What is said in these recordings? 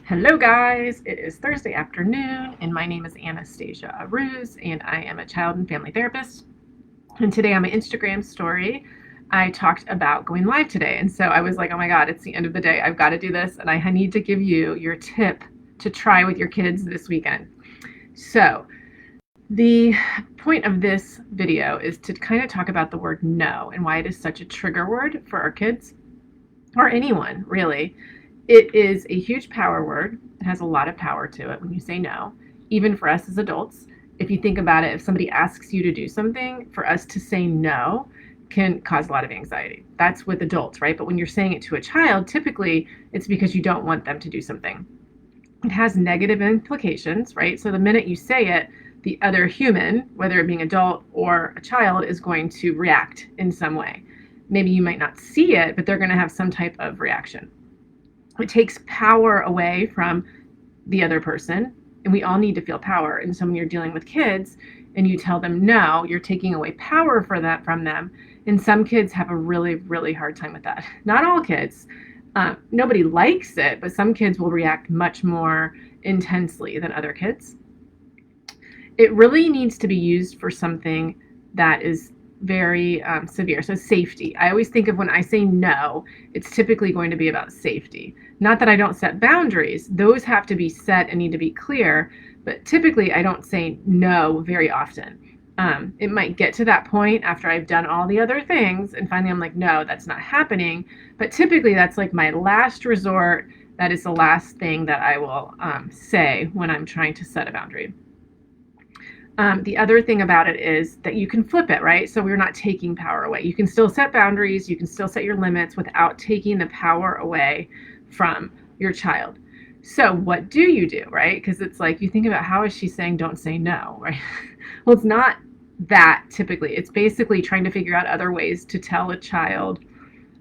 Hello, guys. It is Thursday afternoon, and my name is Anastasia Aruz, and I am a child and family therapist. And today on my Instagram story, I talked about going live today. And so I was like, oh my God, it's the end of the day. I've got to do this, and I need to give you your tip to try with your kids this weekend. So, the point of this video is to kind of talk about the word no and why it is such a trigger word for our kids or anyone, really. It is a huge power word. It has a lot of power to it when you say no, even for us as adults. If you think about it, if somebody asks you to do something, for us to say no can cause a lot of anxiety. That's with adults, right? But when you're saying it to a child, typically it's because you don't want them to do something. It has negative implications, right? So the minute you say it, the other human, whether it being adult or a child, is going to react in some way. Maybe you might not see it, but they're going to have some type of reaction. It takes power away from the other person, and we all need to feel power. And so when you're dealing with kids and you tell them no, you're taking away power from them. And some kids have a really, really hard time with that. Not all kids. Nobody likes it, but some kids will react much more intensely than other kids. It really needs to be used for something that is very severe. So safety. I always think of when I say no, it's typically going to be about safety. Not that I don't set boundaries. Those have to be set and need to be clear, but typically I don't say no very often. It might get to that point after I've done all the other things and finally I'm like, no, that's not happening. But typically that's like my last resort. That is the last thing that I will say when I'm trying to set a boundary. The other thing about it is that you can flip it, right? So we're not taking power away. You can still set boundaries. You can still set your limits without taking the power away from your child. So what do you do, right? Because it's like you think about how is she saying don't say no, right? Well, it's not that typically. It's basically trying to figure out other ways to tell a child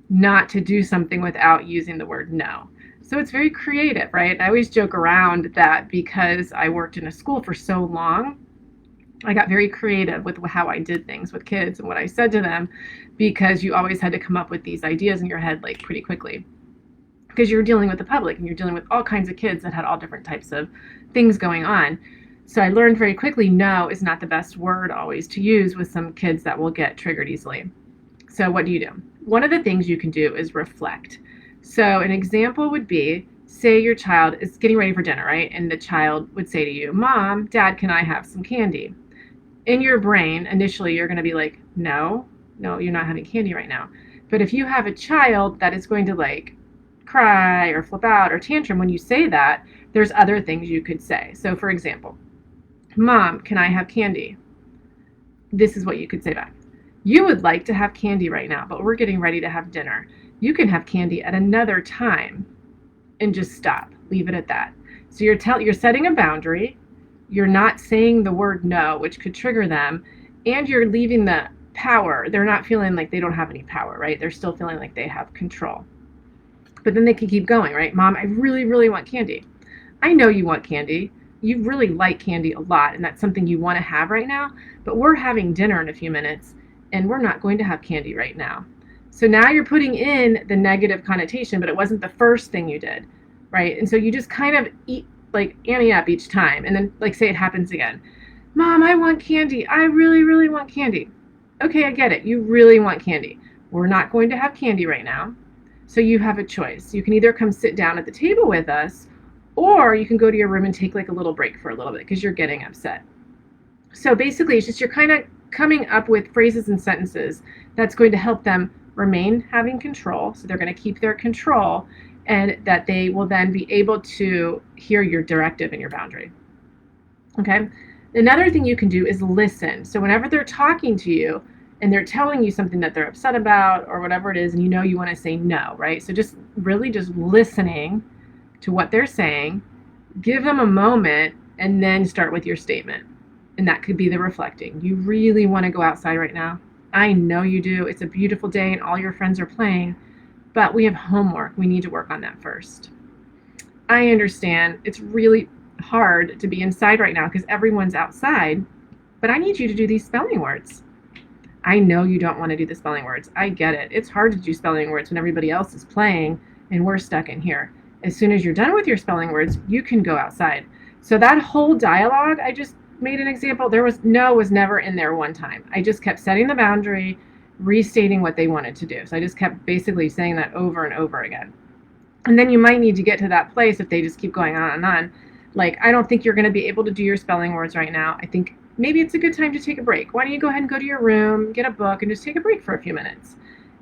not to do something without using the word no. So it's very creative, right? I always joke around that because I worked in a school for so long, I got very creative with how I did things with kids and what I said to them, because you always had to come up with these ideas in your head like pretty quickly, because you're dealing with the public and you're dealing with all kinds of kids that had all different types of things going on. So I learned very quickly no is not the best word always to use with some kids that will get triggered easily. So what do you do? One of the things you can do is reflect. So an example would be, say your child is getting ready for dinner, right? And the child would say to you, Mom, Dad, can I have some candy? In your brain, initially, you're going to be like, no, you're not having candy right now. But if you have a child that is going to like cry or flip out or tantrum when you say that, there's other things you could say. So for example, Mom, can I have candy? This is what you could say back. You would like to have candy right now, but we're getting ready to have dinner. You can have candy at another time and just stop. Leave it at that. So you're setting a boundary. You're not saying the word no, which could trigger them, and you're leaving the power. They're not feeling like they don't have any power, right? They're still feeling like they have control. But then they can keep going, right? Mom, I really, really want candy. I know you want candy. You really like candy a lot, and that's something you want to have right now, but we're having dinner in a few minutes, and we're not going to have candy right now. So now you're putting in the negative connotation, but it wasn't the first thing you did, right? And so you just kind of like ante up each time, and then like say it happens again. Mom, I want candy. I really, really want candy. Okay, I get it. You really want candy. We're not going to have candy right now. So you have a choice. You can either come sit down at the table with us, or you can go to your room and take like a little break for a little bit because you're getting upset. So basically it's just you're kind of coming up with phrases and sentences that's going to help them remain having control. So they're going to keep their control, and that they will then be able to hear your directive and your boundary. Okay? Another thing you can do is listen. So whenever they're talking to you and they're telling you something that they're upset about or whatever it is, and you want to say no, right? So just really just listening to what they're saying, give them a moment, and then start with your statement. And that could be the reflecting. You really want to go outside right now? I know you do. It's a beautiful day and all your friends are playing. But we have homework. We need to work on that first. I understand it's really hard to be inside right now because everyone's outside, but I need you to do these spelling words. I know you don't want to do the spelling words. I get it. It's hard to do spelling words when everybody else is playing and we're stuck in here. As soon as you're done with your spelling words, you can go outside. So that whole dialogue, I just made an example. There was no was never in there one time. I just kept setting the boundary, restating what they wanted to do. So I just kept basically saying that over and over again. And then you might need to get to that place if they just keep going on and on. Like, I don't think you're going to be able to do your spelling words right now. I think maybe it's a good time to take a break. Why don't you go ahead and go to your room, get a book, and just take a break for a few minutes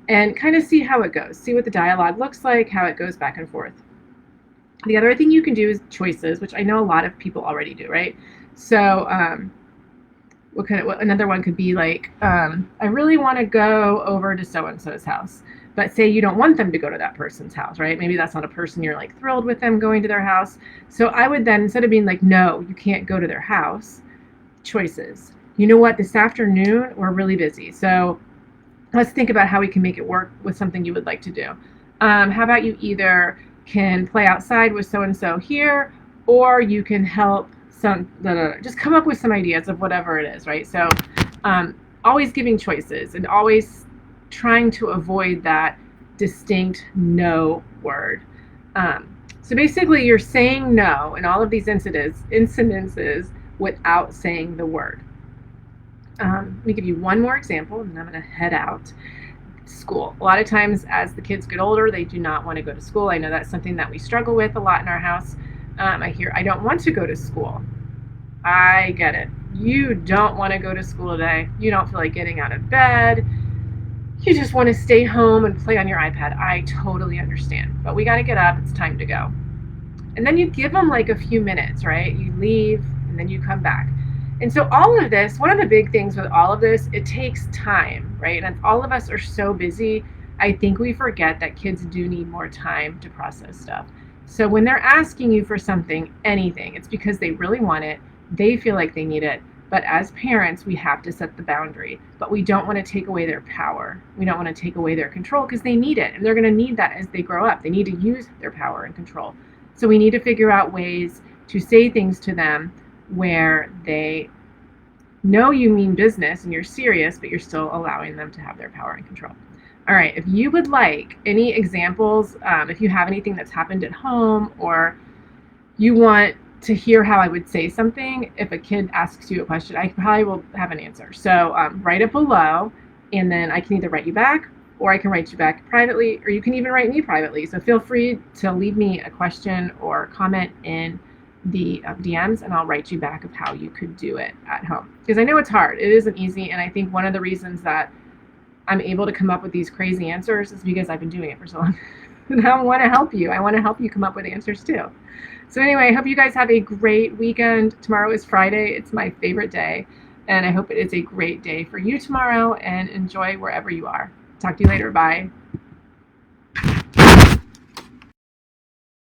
and kind of see how it goes. See what the dialogue looks like, how it goes back and forth. The other thing you can do is choices, which I know a lot of people already do, right? So another one could be like, I really want to go over to so-and-so's house. But say you don't want them to go to that person's house, right? Maybe that's not a person you're like thrilled with them going to their house. So I would then, instead of being like, no, you can't go to their house, choices. You know what? This afternoon, we're really busy. So let's think about how we can make it work with something you would like to do. How about you either can play outside with so-and-so here, or you can help just come up with some ideas of whatever it is, right? So always giving choices and always trying to avoid that distinct no word. So basically you're saying no in all of these incidences without saying the word. Let me give you one more example, and then I'm going to head out. School. A lot of times as the kids get older, they do not want to go to school. I know that's something that we struggle with a lot in our house. I hear, I don't want to go to school. I get it. You don't want to go to school today. You don't feel like getting out of bed. You just want to stay home and play on your iPad. I totally understand. But we got to get up. It's time to go. And then you give them like a few minutes, right? You leave and then you come back. And so all of this, one of the big things with all of this, it takes time, right? And all of us are so busy. I think we forget that kids do need more time to process stuff. So when they're asking you for something, anything, it's because they really want it. They feel like they need it. But as parents, we have to set the boundary. But we don't want to take away their power. We don't want to take away their control because they need it. And they're going to need that as they grow up. They need to use their power and control. So we need to figure out ways to say things to them where they know you mean business and you're serious, but you're still allowing them to have their power and control. All right, if you would like any examples, if you have anything that's happened at home, or you want to hear how I would say something if a kid asks you a question, I probably will have an answer. So write it below, and then I can either write you back, or I can write you back privately, or you can even write me privately. So feel free to leave me a question or comment in the DMs, and I'll write you back of how you could do it at home. Because I know it's hard. It isn't easy, and I think one of the reasons that I'm able to come up with these crazy answers is because I've been doing it for so long. And I want to help you. I want to help you come up with answers too. So anyway, I hope you guys have a great weekend. Tomorrow is Friday. It's my favorite day. And I hope it is a great day for you tomorrow, and enjoy wherever you are. Talk to you later. Bye.